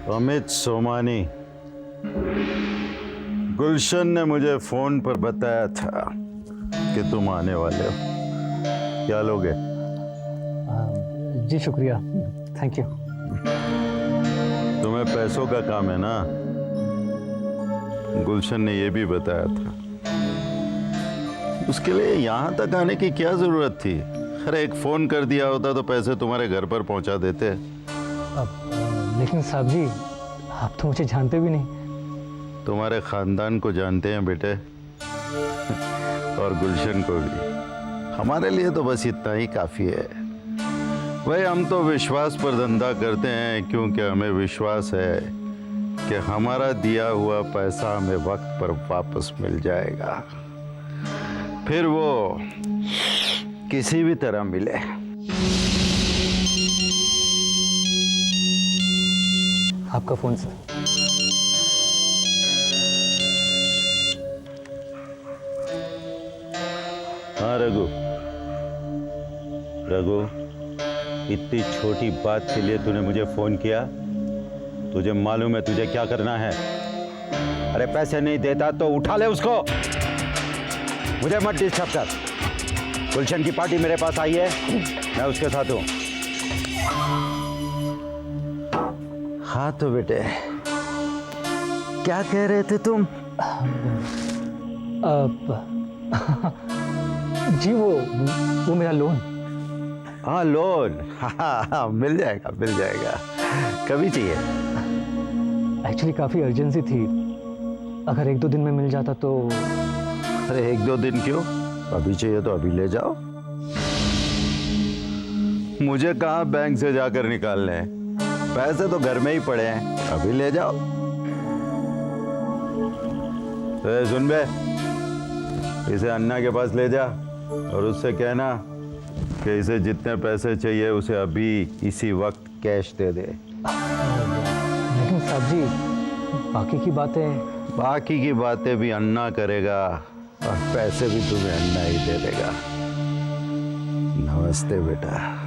अमित सोमानी, गुलशन ने मुझे फोन पर बताया था कि तुम आने वाले हो। क्या लोगे? जी शुक्रिया, थैंक यू। तुम्हें पैसों का काम है ना? गुलशन ने यह भी बताया था। उसके लिए यहां तक आने की क्या जरूरत थी? अरे एक फोन कर दिया होता तो पैसे तुम्हारे घर पर पहुंचा देते। लेकिन साहब जी, आप तो मुझे जानते भी नहीं। तुम्हारे खानदान को जानते हैं बेटे, और गुलशन को भी। हमारे लिए तो बस इतना ही काफी है। भाई हम तो विश्वास पर धंधा करते हैं, क्योंकि हमें विश्वास है कि हमारा दिया हुआ पैसा हमें वक्त पर वापस मिल जाएगा, फिर वो किसी भी तरह मिले। आपका फोन सर। हाँ रघु, रघु, इतनी छोटी बात के लिए तूने मुझे फोन किया? तुझे मालूम है तुझे क्या करना है? अरे पैसे नहीं देता तो उठा ले उसको, मुझे मत डिस्टर्ब कर। गुलशन की पार्टी मेरे पास आई है, मैं उसके साथ हूं। हाँ तो बेटे, क्या कह रहे थे तुम? जी वो मेरा लोन। हाँ लोन, हाँ मिल जाएगा मिल जाएगा। कभी चाहिए? एक्चुअली काफ़ी अर्जेंसी थी, अगर 1-2 दिन में मिल जाता तो। अरे 1-2 दिन क्यों, अभी चाहिए तो अभी ले जाओ। मुझे कहाँ बैंक से जाकर निकालने हैं, पैसे तो घर में ही पड़े हैं, अभी ले जाओ। तो सुन बे, इसे अन्ना के पास ले जा और उससे कहना कि इसे जितने पैसे चाहिए उसे अभी इसी वक्त कैश दे दे। लेकिन साहब जी, बाकी की बातें भी अन्ना करेगा और पैसे भी तुम्हें अन्ना ही दे देगा। नमस्ते बेटा।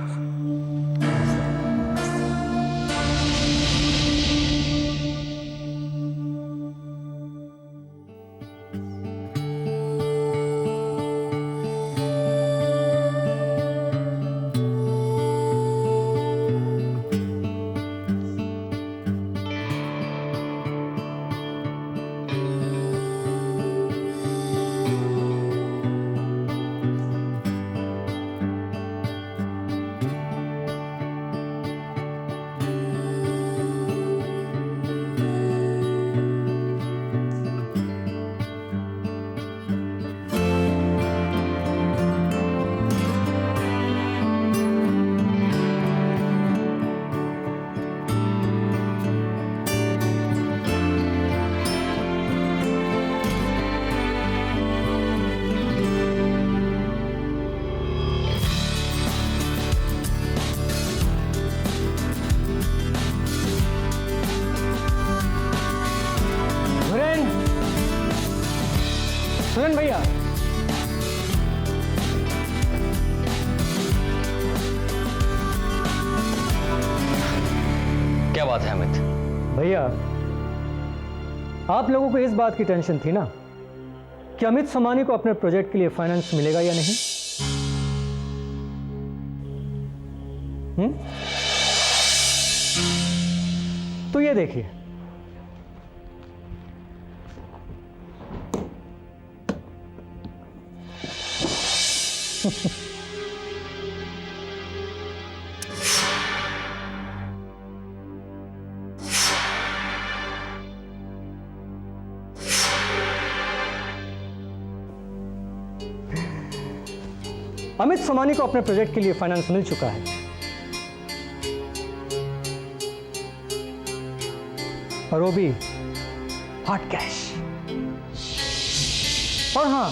सुरेन भैया, क्या बात है अमित? भैया आप लोगों को इस बात की टेंशन थी ना कि अमित सोमानी को अपने प्रोजेक्ट के लिए फाइनेंस मिलेगा या नहीं? तो ये देखिए, अमित सोमानी को अपने प्रोजेक्ट के लिए फाइनेंस मिल चुका है, और वो भी हॉट कैश। और हां,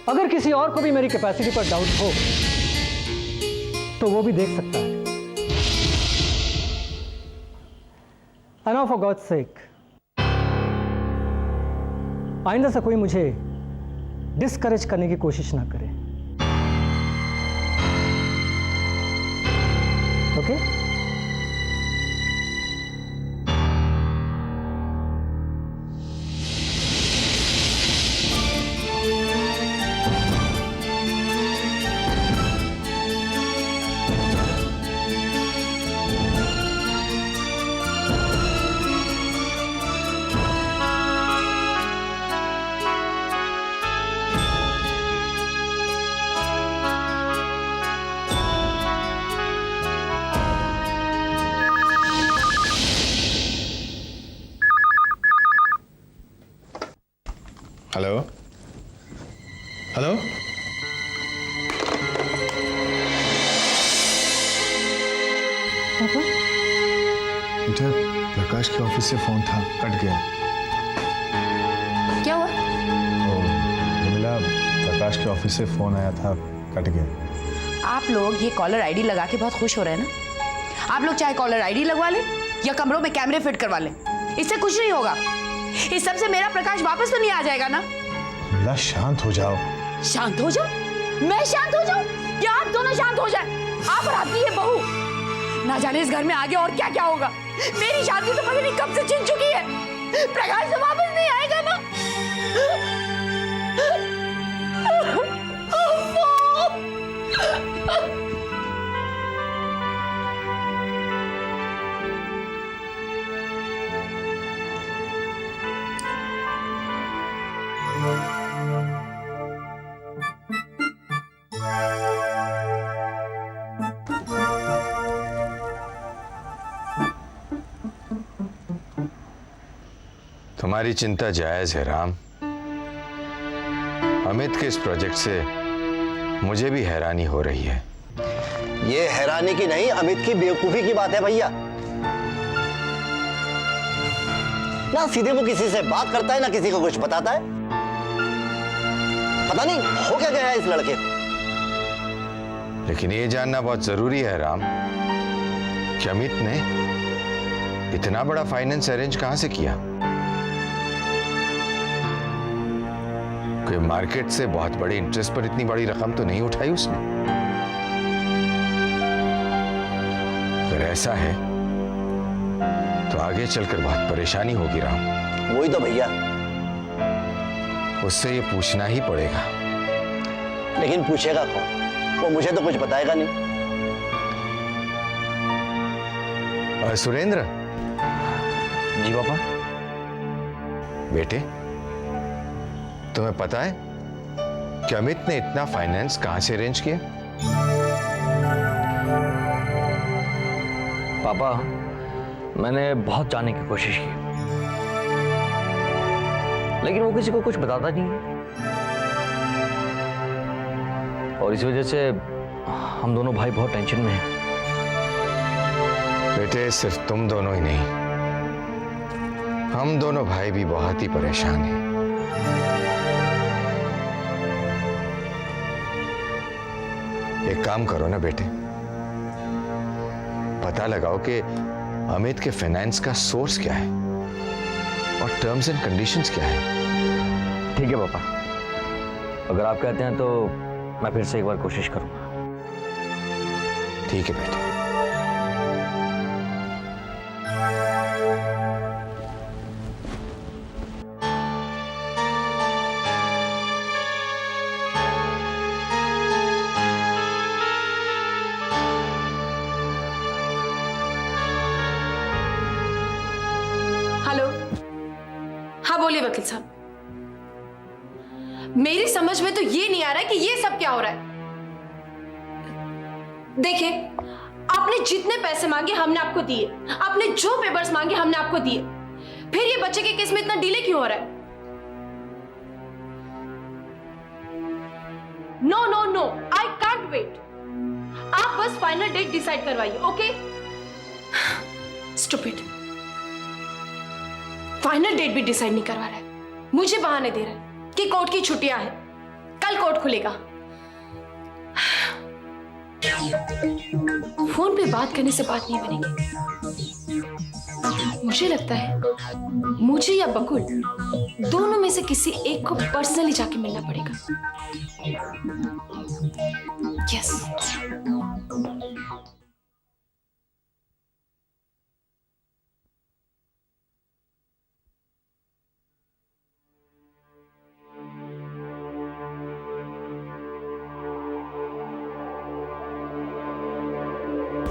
अगर किसी और को भी मेरी कैपेसिटी पर डाउट हो तो वो भी देख सकता है। And now for God's sake, आइंदा से कोई मुझे डिस्करेज करने की कोशिश ना करे। ओके? Hello hello. पापा बेटा प्रकाश के ऑफिस से फोन था, कट गया। क्या हुआ? मिला, प्रकाश के ऑफिस से फोन आया था, कट गया। आप लोग ये कॉलर आईडी लगा के बहुत खुश हो रहे हैं ना? आप लोग चाहे कॉलर आईडी लगवा लें या कमरों में कैमरे फिट करवा लें, इससे कुछ नहीं होगा। इस सब से मेरा प्रकाश वापस तो नहीं आ जाएगा ना? मिला शांत हो जाओ। शांत हो जाओ? मैं शांत हो जाऊं या आप दोनों शांत हो जाए? आप और आपकी ये बहू, ना जाने इस घर में आगे और क्या क्या होगा। मेरी शादी तो पता नहीं कब से छिन चुकी है। प्रकाश तो वापस नहीं आएगा ना? तुम्हारी चिंता जायज है राम। अमित के इस प्रोजेक्ट से मुझे भी हैरानी हो रही है। ये हैरानी की नहीं, अमित की बेवकूफी की बात है भैया। ना सीधे वो किसी से बात करता है, ना किसी को कुछ बताता है। पता नहीं हो क्या गया है इस लड़के को। लेकिन ये जानना बहुत जरूरी है राम कि अमित ने इतना बड़ा फाइनेंस अरेंज कहां से किया। कोई मार्केट से बहुत बड़े इंटरेस्ट पर इतनी बड़ी रकम तो नहीं उठाई उसने। अगर ऐसा है तो आगे चलकर बहुत परेशानी होगी राम। वही तो भैया, उससे ये पूछना ही पड़ेगा। लेकिन पूछेगा कौन? वो मुझे तो कुछ बताएगा नहीं। सुरेंद्र। जी पापा। बेटे, तुम्हें पता है कि अमित ने इतना फाइनेंस कहां से अरेंज किया? पापा, मैंने बहुत जानने की कोशिश की, लेकिन वो किसी को कुछ बताता नहीं है। और इस वजह से हम दोनों भाई बहुत टेंशन में हैं। बेटे, सिर्फ तुम दोनों ही नहीं, हम दोनों भाई भी बहुत ही परेशान हैं। एक काम करो ना बेटे, पता लगाओ कि अमित के फाइनेंस का सोर्स क्या है और टर्म्स एंड कंडीशंस क्या है। ठीक है पापा, अगर आप कहते हैं तो मैं फिर से एक बार कोशिश करूंगा। ठीक है बेटे। हेलो, हाँ बोलिए वकील साहब। मेरी समझ में तो ये नहीं आ रहा है कि ये सब क्या हो रहा है। देखिए, आपने जितने पैसे मांगे हमने आपको दिए, आपने जो पेपर्स मांगे हमने आपको दिए, फिर ये बच्चे के केस में इतना डिले क्यों हो रहा है? No no no, I can't wait. आप बस फाइनल डेट डिसाइड करवाइए, ओके? स्टूपिड, फाइनल डेट भी डिसाइड नहीं करवा रहा है, मुझे बहाने दे रहा है कि कोर्ट की छुट्टियां हैं, कल कोर्ट खुलेगा। फोन पे बात करने से बात नहीं बनेगी। मुझे लगता है मुझे या बकुल दोनों में से किसी एक को पर्सनली जाके मिलना पड़ेगा। यस।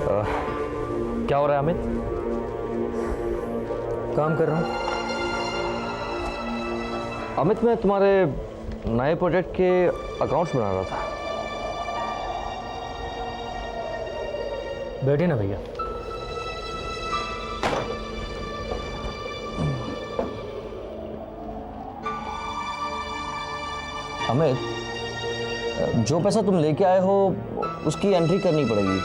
क्या हो रहा है अमित? काम कर रहा हूँ। अमित, मैं तुम्हारे नए प्रोजेक्ट के अकाउंट्स बना रहा था। बैठे ना भैया। अमित, जो पैसा तुम लेके आए हो उसकी एंट्री करनी पड़ेगी,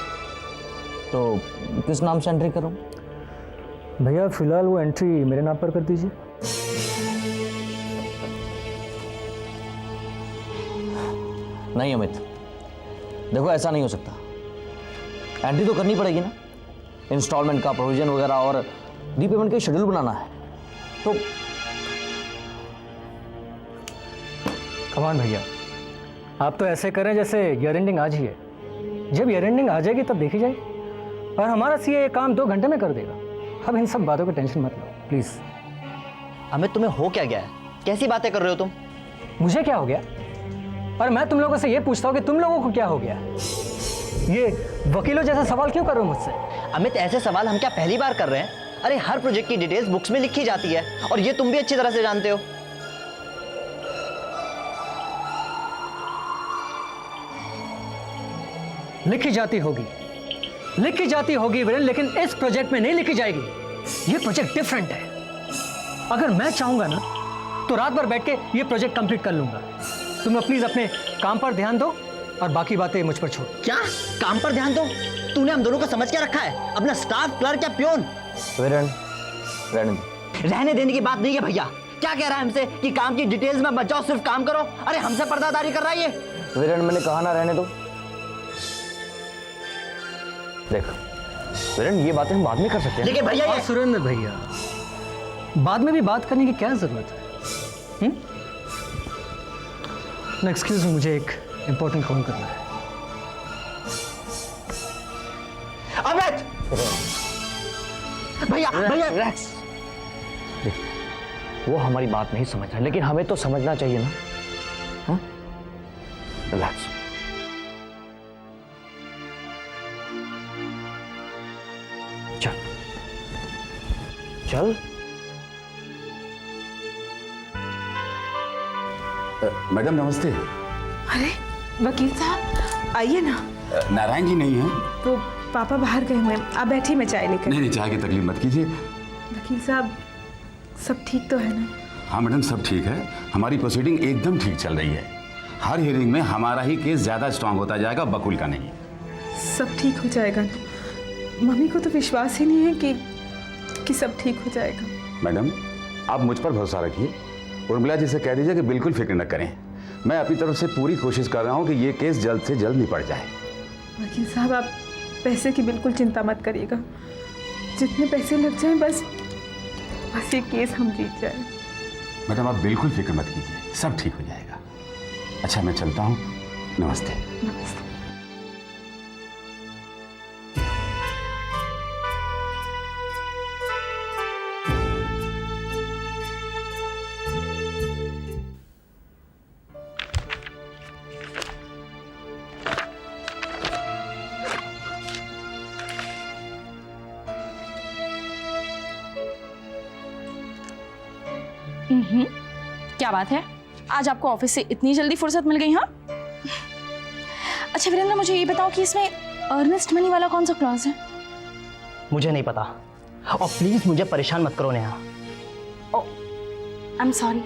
तो किस नाम से एंट्री करूं? भैया फिलहाल वो एंट्री मेरे नाम पर कर दीजिए। नहीं अमित, देखो ऐसा नहीं हो सकता। एंट्री तो करनी पड़ेगी ना, इंस्टॉलमेंट का प्रोविजन वगैरह और रीपेमेंट का शेड्यूल बनाना है। तो कमान भैया, आप तो ऐसे करें जैसे ईयर एंडिंग आज ही है। जब ईयर एंडिंग आ जाएगी तब देखी जाएगी, और हमारा सीए ये काम 2 घंटे में कर देगा। अब इन सब बातों की टेंशन मत लो प्लीज़। अमित, तुम्हें हो क्या गया है? कैसी बातें कर रहे हो तुम? मुझे क्या हो गया? और मैं तुम लोगों से ये पूछता हूँ कि तुम लोगों को क्या हो गया? ये वकीलों जैसा सवाल क्यों कर रहे हो मुझसे? अमित, ऐसे सवाल हम क्या पहली बार कर रहे हैं? अरे हर प्रोजेक्ट की डिटेल्स बुक्स में लिखी जाती है, और ये तुम भी अच्छी तरह से जानते हो। लिखी जाती होगी वीरेंद्र, लेकिन इस प्रोजेक्ट में नहीं लिखी जाएगी। ये प्रोजेक्ट डिफरेंट है। अगर मैं चाहूंगा ना तो रात भर बैठ के ये प्रोजेक्ट कंप्लीट कर लूंगा। तुम लोग प्लीज अपने काम पर ध्यान दो और बाकी बातें मुझ पर छोड़ो। क्या काम पर ध्यान दो? तूने हम दोनों को समझ क्या रखा है? अपना स्टाफ, क्लर्क या प्योन? रहने देने की बात नहीं है भैया। क्या कह रहा है हमसे कि काम की डिटेल्स में मत जाओ, सिर्फ काम करो? अरे हमसे पर्दादारी कर रहा है ये। वीरेंद्र, मैंने कहा ना रहने दो। देख वीरेंद्र, ये बातें हम बाद में कर सकते हैं। देखिए भैया, और ये सुरेंद्र भैया, बाद में भी बात करने की क्या जरूरत है? एक्सक्यूज मी, मुझे एक इंपॉर्टेंट कॉल करना है। अमित! भैया भैया रिलैक्स। देख, वो हमारी बात नहीं समझ रहा, लेकिन हमें तो समझना चाहिए ना। हाँ, रिलैक्स। चल चल। मैडम नमस्ते। अरे वकील साहब आइए ना। नारायण जी नहीं हैं? तो पापा बाहर गए हुए हैं, आप बैठिए, मैं चाय लेकर। नहीं चाय की तकलीफ मत कीजिए। वकील साहब सब ठीक तो है ना? हाँ मैडम, सब ठीक है। हमारी प्रोसीडिंग एकदम ठीक चल रही है। हर हियरिंग में हमारा ही केस ज़्यादा स्ट्रांग होता जाएगा, बकुल का नहीं। सब ठीक हो जाएगा ना? मम्मी को तो विश्वास ही नहीं है कि सब ठीक हो जाएगा। मैडम आप मुझ पर भरोसा रखिए। उर्मिला जी से कह दीजिए कि बिल्कुल फिक्र न करें। मैं अपनी तरफ से पूरी कोशिश कर रहा हूँ कि ये केस जल्द से जल्द निपट जाए। वकील साहब आप पैसे की बिल्कुल चिंता मत करिएगा। जितने पैसे लग जाएं बस ये केस हम जीत जाए। मैडम आप बिल्कुल फिक्र मत कीजिए, सब ठीक हो जाएगा। अच्छा मैं चलता हूँ, नमस्ते। नमस्ते। क्या बात है, आज आपको ऑफिस से इतनी जल्दी फुर्सत मिल गई? हाँ, अच्छा वीरेंद्र, मुझे ये बताओ कि इसमें अर्नेस्ट मनी वाला कौन सा क्लॉज है? मुझे नहीं पता, और प्लीज मुझे परेशान मत करो नेहा। आई एम सॉरी,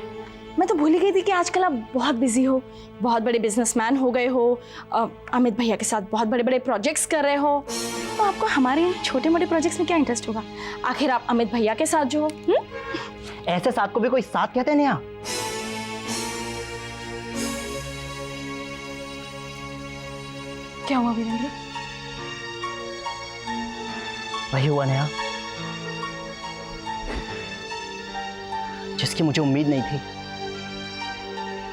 मैं तो भूल ही गई थी कि आजकल आप बहुत बिजी हो, बहुत बड़े बिजनेसमैन हो गए हो, अमित भैया के साथ बहुत बड़े बड़े प्रोजेक्ट्स कर रहे हो, तो आपको हमारे छोटे मोटे प्रोजेक्ट्स में क्या इंटरेस्ट होगा? आखिर आप अमित भैया के साथ जो हो। ऐसे साथ को भी कोई साथ कहते हैं नेहा? क्या हुआ वीरेंद्र? वही हुआ नेहा जिसकी मुझे उम्मीद नहीं थी।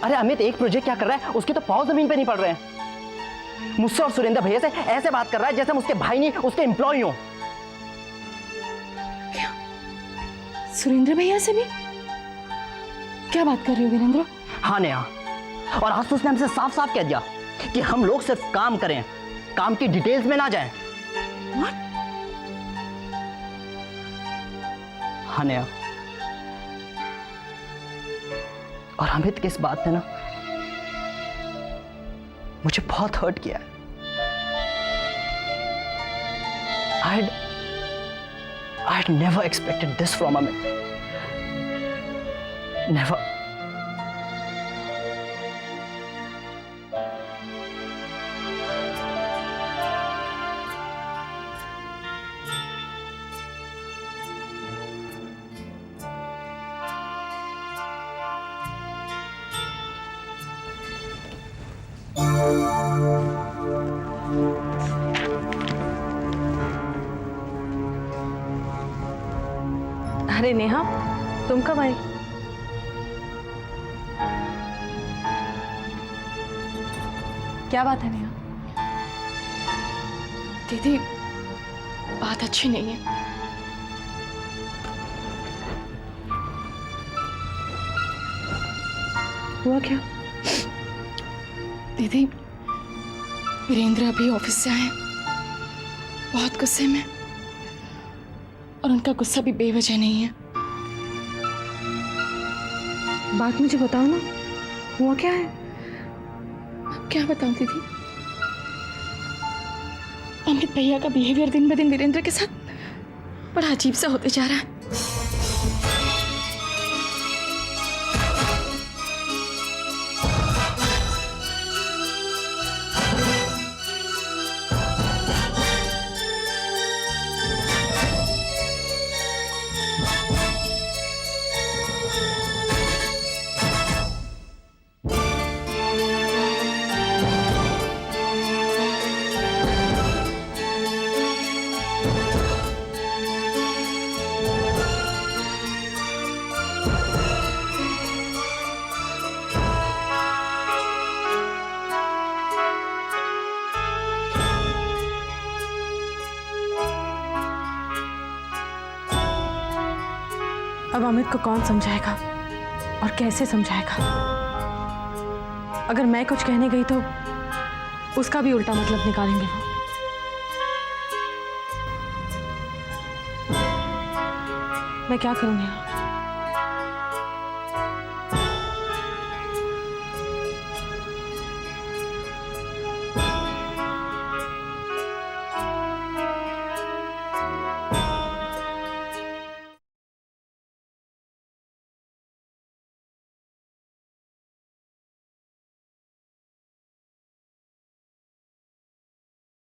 अरे अमित एक प्रोजेक्ट क्या कर रहा है, उसके तो पांव जमीन पे नहीं पड़ रहे हैं। मुझसे और सुरेंद्र भैया से ऐसे बात कर रहा है जैसे हम उसके भाई नहीं उसके एम्प्लॉय हो। सुरेंद्र भैया से भी? क्या बात कर रहे हो वीरेंद्र? हाँ नेहा, और आज तो उसने हमसे साफ साफ कह दिया कि हम लोग सिर्फ काम करें, काम की डिटेल्स में ना जाएं। What? हाँ नेहा, और अमित की इस बात ने ना मुझे बहुत हर्ट किया है। I had never expected this from Amit. Never. अरे नेहा, तुम कब आए? क्या बात है नेहा? दीदी बात अच्छी नहीं है। हुआ क्या? दीदी वीरेंद्र अभी ऑफिस से आए, बहुत गुस्से में, और उनका गुस्सा भी बेवजह नहीं है। बात मुझे बताओ ना, हुआ क्या है? अब क्या बताऊं दीदी, अमित भैया का बिहेवियर दिन ब दिन वीरेंद्र के साथ बड़ा अजीब सा होते जा रहा है। अब अमित को कौन समझाएगा और कैसे समझाएगा? अगर मैं कुछ कहने गई तो उसका भी उल्टा मतलब निकालेंगे वो। मैं क्या करूं नेहा?